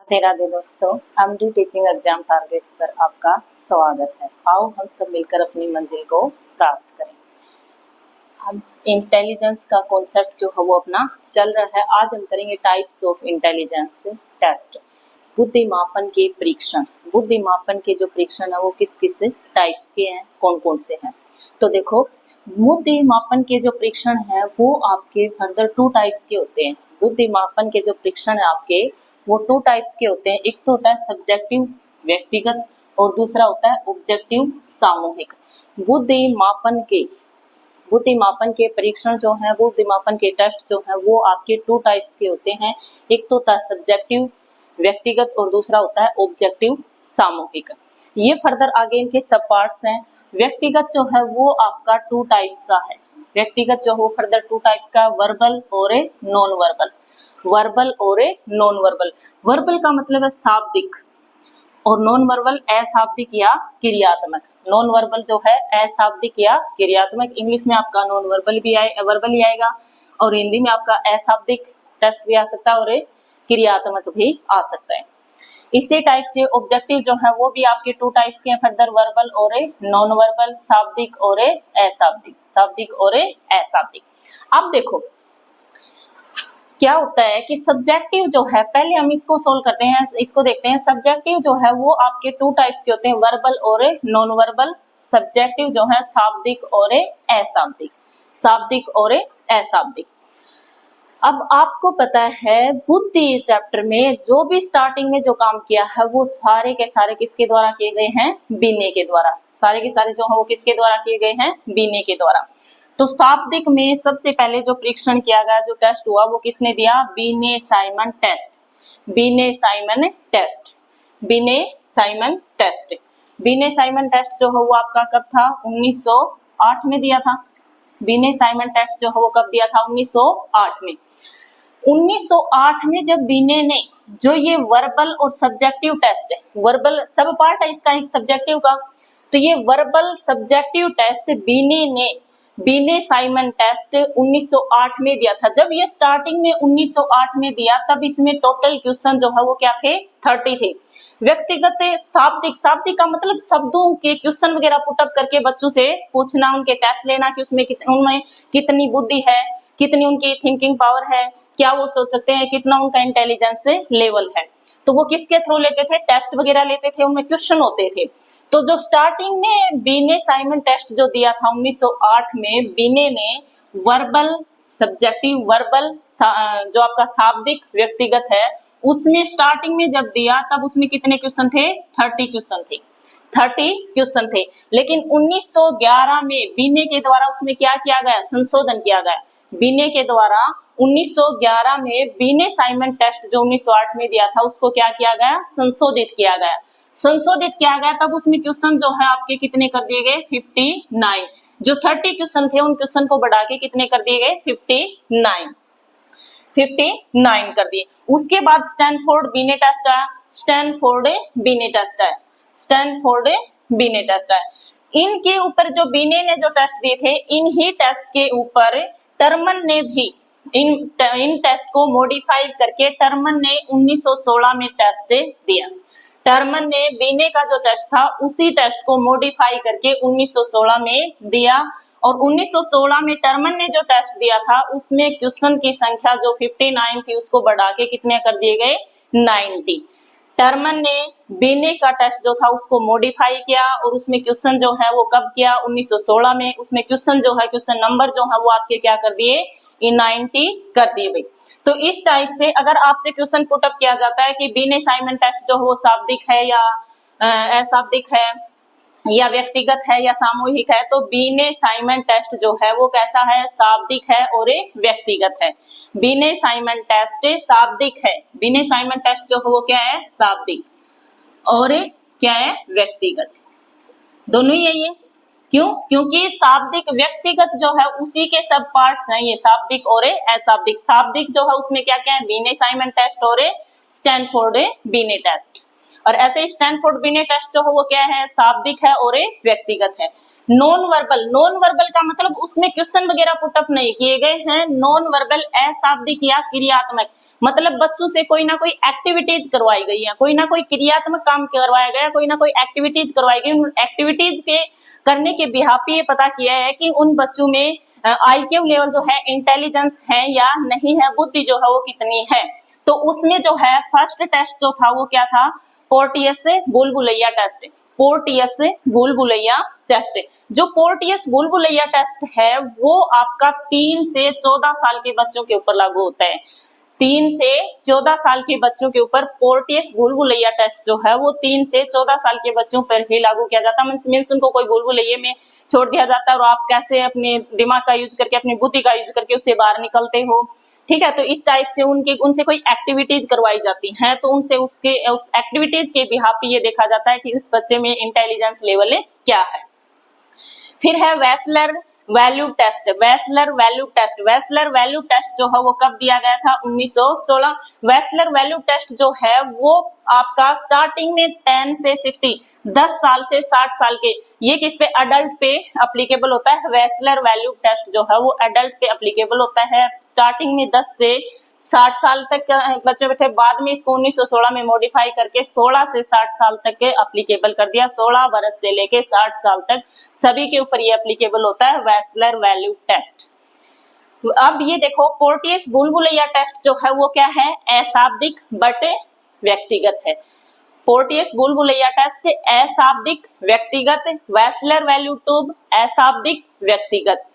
राधे राधे दोस्तों, MD teaching exam targets पर आपका स्वागत है। आओ हम सब मिलकर अपनी मंजिल को प्राप्त करें। हम इंटेलिजेंस का कॉन्सेप्ट जो है वो अपना चल रहा है। आज हम करेंगे टाइप्स ऑफ इंटेलिजेंस टेस्ट, बुद्धिमापन के परीक्षण। बुद्धिमापन के जो परीक्षण है वो किस किस टाइप्स के हैं, कौन कौन से हैं। तो देखो, बुद्धिमापन के जो परीक्षण है वो आपके फर्दर 2 टाइप्स के होते हैं। बुद्धिमापन के जो परीक्षण है आपके वो 2 टाइप्स के होते हैं। एक तो होता है सब्जेक्टिव व्यक्तिगत और दूसरा होता है ऑब्जेक्टिव सामूहिक। बुद्धिमापन के परीक्षण जो है, बुद्धिमापन के टेस्ट जो है वो आपके 2 टाइप्स के होते हैं। एक तो होता है सब्जेक्टिव व्यक्तिगत और दूसरा होता है ऑब्जेक्टिव सामूहिक। ये फर्दर आगे इनके सब पार्ट्स हैं। व्यक्तिगत जो है वो आपका 2 टाइप्स का है। व्यक्तिगत जो हो फर्दर 2 टाइप्स का, वर्बल और नॉन वर्बल। वर्बल और नॉन वर्बल। वर्बल का मतलब है शाब्दिक और नॉन वर्बल अशाब्दिक या क्रियात्मक। नॉन वर्बल जो है अशाब्दिक या क्रियात्मक। इंग्लिश में आपका नॉन वर्बल भी वर्बल ही आएगा और हिंदी में आपका अशाब्दिक टेस्ट भी आ सकता है और क्रियात्मक भी आ सकता है। इसी टाइप से ऑब्जेक्टिव जो है वो भी आपके 2 टाइप्स के हैं फर्दर, वर्बल और नॉन वर्बल, शाब्दिक और अशाब्दिक। शाब्दिक और अशाब्दिक। अब देखो क्या होता है कि सब्जेक्टिव जो है, पहले हम इसको सोल्व करते हैं, इसको देखते हैं। सब्जेक्टिव जो है वो आपके 2 टाइप्स के होते हैं, वर्बल और नॉन वर्बल। सब्जेक्टिव जो है शाब्दिक और अशाब्दिक। शाब्दिक और अशाब्दिक। अब आपको पता है बुद्धि चैप्टर में जो भी स्टार्टिंग में जो काम किया है वो सारे के सारे किसके द्वारा किए गए हैं? बीने के द्वारा। सारे के सारे जो है वो किसके द्वारा किए गए हैं? बीने के द्वारा। तो शाब्दिक में सबसे पहले जो परीक्षण किया गया, जो टेस्ट हुआ वो किसने दिया? बीने साइमन टेस्ट। बीने साइमन टेस्ट। बीने साइमन टेस्ट। बीने साइमन टेस्ट जो है वो आपका कब था? 1908 में दिया था। बीने साइमन टेस्ट जो है वो कब दिया था? 1908 में। 1908 में जब बीने ने जो ये वर्बल और सब्जेक्टिव टेस्ट है, वर्बल सब पार्ट है इसका एक सब्जेक्टिव का, तो ये वर्बल सब्जेक्टिव टेस्ट बीने साइमन टेस्ट 1908 में दिया था। जब ये स्टार्टिंग में 1908 में दिया तब इसमें टोटल क्वेश्चन जो है वो क्या थे? 30 थे। व्यक्तिगत शाब्दिक, शाब्दिक का मतलब शब्दों के क्वेश्चन वगैरह पुटअप करके बच्चों से पूछना, उनके टेस्ट लेना कि उनमें कितनी बुद्धि है, कितनी उनकी थिंकिंग पावर है, क्या वो सोच सकते हैं, कितना उनका इंटेलिजेंस लेवल है। तो वो किसके थ्रू लेते थे? टेस्ट वगैरह लेते थे, उनमें क्वेश्चन होते थे। तो जो स्टार्टिंग में बीने साइमन टेस्ट जो दिया था 1908 में, बीने ने वर्बल सब्जेक्टिव, वर्बल जो आपका शाब्दिक व्यक्तिगत है उसमें स्टार्टिंग में जब दिया तब उसमें कितने क्वेश्चन थे? 30 क्वेश्चन थे। 30 क्वेश्चन थे। लेकिन 1911 में बीने के द्वारा उसमें क्या किया गया? संशोधन किया गया। बीने के द्वारा 1911 में बीने साइमन टेस्ट जो 1908 में दिया था उसको क्या किया गया? संशोधित किया गया। संशोधित किया गया तब उसमें क्वेश्चन जो है आपके कितने कर दिए गए? 59। जो 30 क्वेश्चन थे उन क्वेश्चन को बढ़ा के कितने कर दिए गए? 59 कर दिए। उसके बाद स्टैनफोर्ड बीने टेस्ट आया। स्टैनफोर्ड बीने टेस्ट आया। स्टैनफोर्ड बीने टेस्ट आया। इनके ऊपर जो बीने ने जो टेस्ट दिए थे, इन ही टेस्ट के ऊपर टर्मन ने भी इन टेस्ट को मॉडिफाई करके टर्मन ने 1916 में टेस्ट दिया। टर्मन ने बीने का जो टेस्ट था उसी टेस्ट को मॉडिफाई करके 1916 में दिया और 1916 में टर्मन ने जो टेस्ट दिया था उसमें क्वेश्चन की संख्या जो 59 थी उसको बढ़ा के कितने कर दिए गए? 90। टर्मन ने बीने का टेस्ट जो था उसको मॉडिफाई किया और उसमें क्वेश्चन जो है वो कब किया? 1916 में। उसमें क्वेश्चन जो है, क्वेश्चन नंबर जो है वो आपके क्या कर दिए? 90 कर दिए भाई। तो इस टाइप से अगर आपसे क्वेश्चन पुटअप किया जाता है कि बीने साइमन टेस्ट जो है वो शाब्दिक है या अशाब्दिक है या व्यक्तिगत है या सामूहिक है, तो बीने साइमन टेस्ट जो है वो कैसा है? शाब्दिक है और व्यक्तिगत है। बीने साइमन टेस्ट शाब्दिक है। बीने साइमन टेस्ट जो है वो क्या है? शाब्दिक और क्या है? व्यक्तिगत। दोनों ही है ये। क्यों? क्योंकि शाब्दिक व्यक्तिगत जो है उसी के सब पार्ट्स हैं ये, शाब्दिक और अशाब्दिक। शाब्दिक जो है उसमें क्या क्या है? बीने साइमन टेस्ट और स्टैनफोर्ड बीने टेस्ट। और ऐसे स्टैनफोर्ड बीने टेस्ट जो है वो क्या है? शाब्दिक है और व्यक्तिगत है। नॉन वर्बल का मतलब उसमें क्वेश्चन वगैरह पुटअप नहीं किए गए हैं। नॉन वर्बल अशाब्दिक या क्रियात्मक, मतलब बच्चों से कोई ना कोई एक्टिविटीज करवाई गई है, कोई ना कोई क्रियात्मक काम करवाया गया, कोई ना कोई एक्टिविटीज करवाई गई। उन एक्टिविटीज के करने के बिहाफ पे ये पता किया है कि उन बच्चों में आईक्यू लेवल जो है, इंटेलिजेंस है या नहीं है, बुद्धि जो है वो कितनी है। तो उसमें जो है फर्स्ट टेस्ट जो था वो क्या था, पोर्टियस बुलबुलैया टेस्ट। पोर्टियस बुलबुलैया टेस्ट, जो पोर्टियस बुलबुलैया टेस्ट है वो आपका 3 से 14 साल के बच्चों के ऊपर लागू होता है। 3 से 14 साल के बच्चों के ऊपर पोर्टियस बुलबुलैया टेस्ट जो है वो 3 से 14 साल के बच्चों पर ही लागू किया जाता है। मींस उनको कोई बुलबुलैये में छोड़ दिया जाता है और आप कैसे अपने दिमाग का यूज करके, अपनी बुद्धि का यूज करके उससे बाहर निकलते हो, ठीक है। तो इस टाइप से उनसे कोई एक्टिविटीज करवाई जाती हैं, तो उनसे उस एक्टिविटीज के बिहाफ पे ये देखा जाता है कि इस बच्चे में इंटेलिजेंस लेवल क्या है। फिर है Wechsler value test. Wechsler value test, Wechsler value test जो है वो कब दिया गया था, 1916। वेसलर वैल्यू टेस्ट जो है वो आपका स्टार्टिंग में 10 से 60, 10 साल से 60 साल के, ये किस पे, अडल्ट पे अप्लीकेबल होता है। वेसलर वैल्यू टेस्ट जो है वो अडल्ट पे अप्लीकेबल होता है। स्टार्टिंग में 10 से 60 साल तक बच्चे थे, बाद में इसको 1916 में मॉडिफाई करके 16 से 60 साल तक के अप्लीकेबल कर दिया। 16 वर्ष से लेके 60 साल तक सभी के ऊपर ये अप्लीकेबल होता है वेसलर वैल्यू टेस्ट। अब ये देखो पोर्टियस बुलबुलैया टेस्ट जो है वो क्या है, अशाब्दिक बट व्यक्तिगत है। पोर्टियस बुलबुलैया टेस्ट अशाब्दिक व्यक्तिगत, वेसलर वैल्यू ट्यूब अशाब्दिक व्यक्तिगत,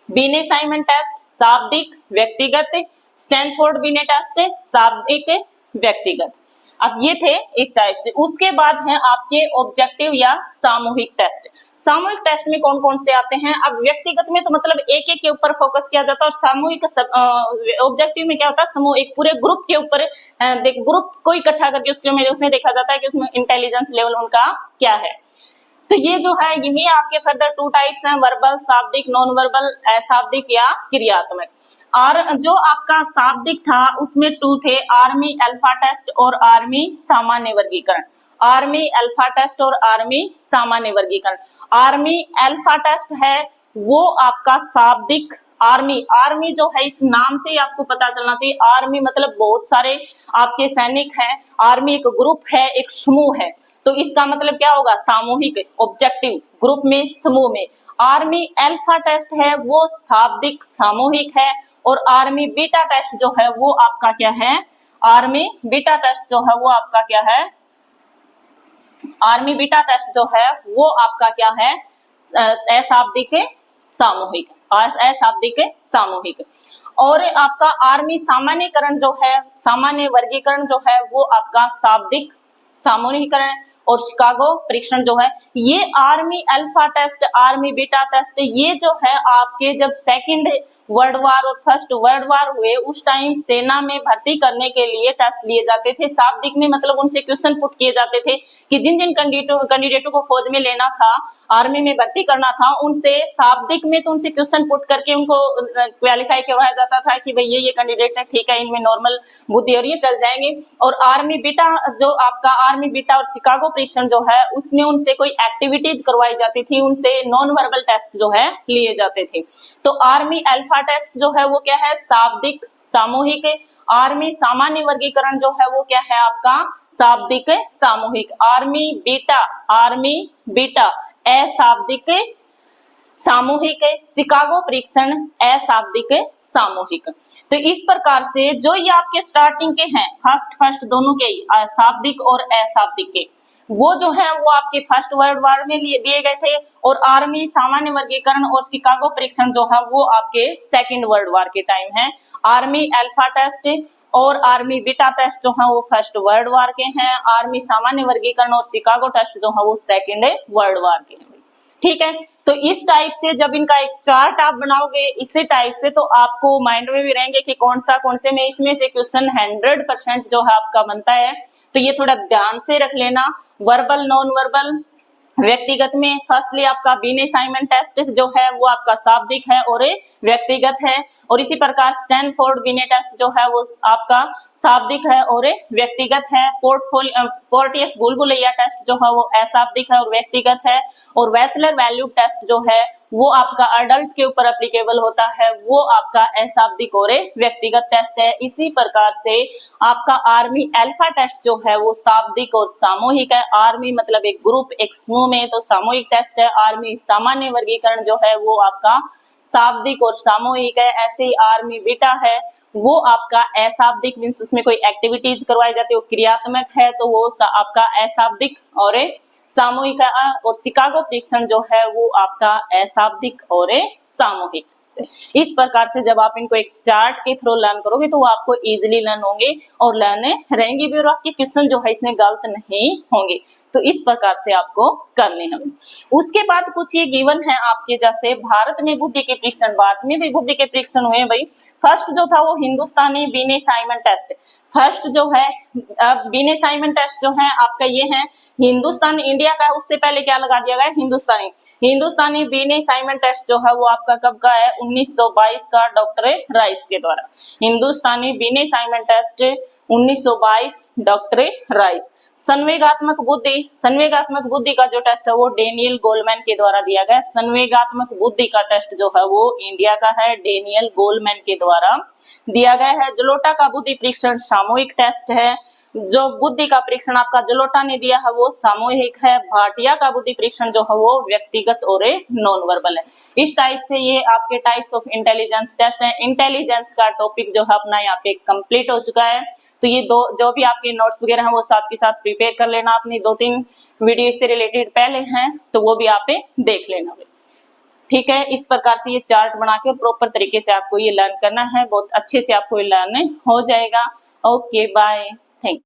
बीने साइमन टेस्ट शाब्दिक व्यक्तिगत, स्टैनफोर्ड बिने टेस्ट शाब्दिक व्यक्तिगत। अब ये थे इस टाइप से। उसके बाद है आपके ऑब्जेक्टिव या सामूहिक टेस्ट। सामूहिक टेस्ट में कौन कौन से आते हैं, अब व्यक्तिगत में तो मतलब एक एक के ऊपर फोकस किया जाता है, और सामूहिक ऑब्जेक्टिव में क्या होता है, समूह एक पूरे ग्रुप के ऊपर ग्रुप को इकट्ठा करके उसमें देखा जाता है कि उसमें इंटेलिजेंस लेवल उनका क्या है। तो ये जो है यही आपके फर्दर 2 टाइप्स हैं, वर्बल शाब्दिक, नॉन वर्बल अशाब्दिक या क्रियात्मक। और जो आपका शाब्दिक था उसमें 2 थे, आर्मी अल्फा टेस्ट और आर्मी सामान्य वर्गीकरण। आर्मी अल्फा टेस्ट और आर्मी सामान्य वर्गीकरण। आर्मी अल्फा टेस्ट है वो आपका शाब्दिक, आर्मी जो है इस नाम से ही आपको पता चलना चाहिए, आर्मी मतलब बहुत सारे आपके सैनिक हैं, आर्मी एक ग्रुप है, एक समूह है, तो इसका मतलब क्या होगा, सामूहिक, ऑब्जेक्टिव, ग्रुप में, समूह में। आर्मी अल्फा टेस्ट है वो शाब्दिक सामूहिक है, और आर्मी बीटा टेस्ट जो है वो आपका क्या है, आर्मी बीटा टेस्ट जो है वो आपका क्या है, आर्मी बीटा टेस्ट जो है वो आपका क्या है, अशाब्दिक सामूहिक, अशाब्दिक सामूहिक। और आपका आर्मी सामान्यकरण जो है, सामान्य वर्गीकरण जो है वो आपका शाब्दिक सामान्यीकरण। और शिकागो परीक्षण जो है, ये army alpha test, army beta test, ये जो है आपके जब सेकंड वर्ल्ड वार और फर्स्ट वर्ल्ड वार हुए उस टाइम सेना में भर्ती करने के लिए टेस्ट लिए जाते थे। शाब्दिक में मतलब उनसे क्वेश्चन पुट किए जाते थे कि जिन जिन कैंडिडेटों को फौज में लेना था, आर्मी में भर्ती करना था, उनसे शाब्दिक में तो उनसे क्वेश्चन पुट करके उनको क्वालिफाई करवाया जाता था कि भाई ये कैंडिडेट है, ठीक है, इनमें नॉर्मल बुद्धि और ये चल जाएंगे। और आर्मी बीटा जो आपका आर्मी बीटा और शिकागो परीक्षण जो है उसमें उनसे कोई एक्टिविटीज करवाई जाती थी, उनसे नॉन वर्बल टेस्ट जो है लिए जाते थे। तो आर्मी अल्फा टेस्ट जो है वो क्या है, शाब्दिक सामूहिक। आर्मी सामान्य वर्गीकरण जो है वो क्या है आपका, शाब्दिक सामूहिक। आर्मी बीटा अशाब्दिक सामूहिक, शिकागो परीक्षण अशाब्दिक सामूहिक। तो इस प्रकार से जो ये आपके स्टार्टिंग के हैं, फर्स्ट दोनों के शाब्दिक और अशाब्दिक के, वो जो है वो आपके फर्स्ट वर्ल्ड वार में दिए गए थे, और आर्मी सामान्य वर्गीकरण और शिकागो परीक्षण जो है वो आपके सेकंड वर्ल्ड वार के टाइम है। आर्मी अल्फा टेस्ट और आर्मी बीटा टेस्ट जो है वो फर्स्ट वर्ल्ड वार के हैं, आर्मी सामान्य वर्गीकरण और शिकागो टेस्ट जो है वो सेकंड वर्ल्ड वार के हैं। ठीक है, तो इस टाइप से जब इनका एक चार्ट आप बनाओगे इसी टाइप से, तो आपको माइंड में भी रहेंगे कि कौन से में इसमें से क्वेश्चन 100% जो है आपका बनता है। तो ये थोड़ा ध्यान से रख लेना। वर्बल, नॉन वर्बल, व्यक्तिगत में फर्स्टली आपका बीने साइमन टेस्ट जो है वो आपका शाब्दिक है और व्यक्तिगत है। और इसी प्रकार स्टैनफोर्ड बिनेट टेस्ट जो है वो आपका शाब्दिक है और व्यक्तिगत है। पोर्टियस बुलबुलैया टेस्ट जो है वो अशाब्दिक है और व्यक्तिगत है। और वेसलर वैल्यू टेस्ट जो है वो आपका अडल्ट के ऊपर एप्लीकेबल होता है, वो आपका अशाब्दिक और व्यक्तिगत टेस्ट है। इसी प्रकार से आपका आर्मी अल्फा टेस्ट जो है वो शाब्दिक और सामूहिक है। आर्मी मतलब एक ग्रुप, एक समूह में, तो सामूहिक टेस्ट है। आर्मी सामान्य वर्गीकरण जो है वो आपका शाब्दिक और सामूहिक है। ऐसे ही आर्मी बीटा है वो आपका अशाब्दिक, मीन्स उसमें कोई एक्टिविटीज करवाई जाती है, वो क्रियात्मक है, तो वो आपका अशाब्दिक और सामूहिक है। और शिकागो परीक्षण जो है वो आपका अशाब्दिक और सामूहिक। इस प्रकार से जब आप इनको एक चार्ट के थ्रू लर्न करोगे तो वो आपको इजीली लर्न होंगे और लर्न रहेंगे भी, और आपके क्वेश्चन जो है इसमें गलत नहीं होंगे। तो इस प्रकार से आपको करने हैं। उसके बाद कुछ ये गिवन है आपके, जैसे भारत में बुद्धि के परीक्षण, भारत में भी बुद्धि के परीक्षण हुए भाई। फर्स्ट जो था वो हिंदुस्तानी बिने साइमन टेस्ट। फर्स्ट जो है बिने साइमन टेस्ट जो है आपका ये है हिंदुस्तान, इंडिया का है, उससे पहले क्या लगा दिया गया हिंदुस्तानी। हिंदुस्तानी बिने साइमन टेस्ट जो है वो आपका कब का है 1922 का, डॉक्टर राइस के द्वारा। हिंदुस्तानी बिने साइमन टेस्ट 1922 डॉक्टर राइस। संवेगात्मक बुद्धि का जो टेस्ट है वो डेनियल गोलमैन के द्वारा दिया गया। संवेगात्मक बुद्धि का टेस्ट जो है वो इंडिया का है, डेनियल गोलमैन के द्वारा दिया गया है। जलोटा का बुद्धि परीक्षण सामूहिक टेस्ट है। जो बुद्धि का परीक्षण आपका जलोटा ने दिया है वो सामूहिक है। भाटिया का बुद्धि परीक्षण जो है वो व्यक्तिगत और नॉन वर्बल है। इस टाइप से ये आपके टाइप्स ऑफ इंटेलिजेंस टेस्ट है। इंटेलिजेंस का टॉपिक जो है अपना यहाँ पे कंप्लीट हो चुका है। तो ये दो जो भी आपके नोट्स वगैरह हैं वो साथ के साथ प्रिपेयर कर लेना। अपनी 2-3 वीडियो इससे रिलेटेड पहले हैं तो वो भी आप देख लेना। ठीक है, इस प्रकार से ये चार्ट बना के प्रॉपर तरीके से आपको ये लर्न करना है। बहुत अच्छे से आपको ये लर्न हो जाएगा। Okay, bye.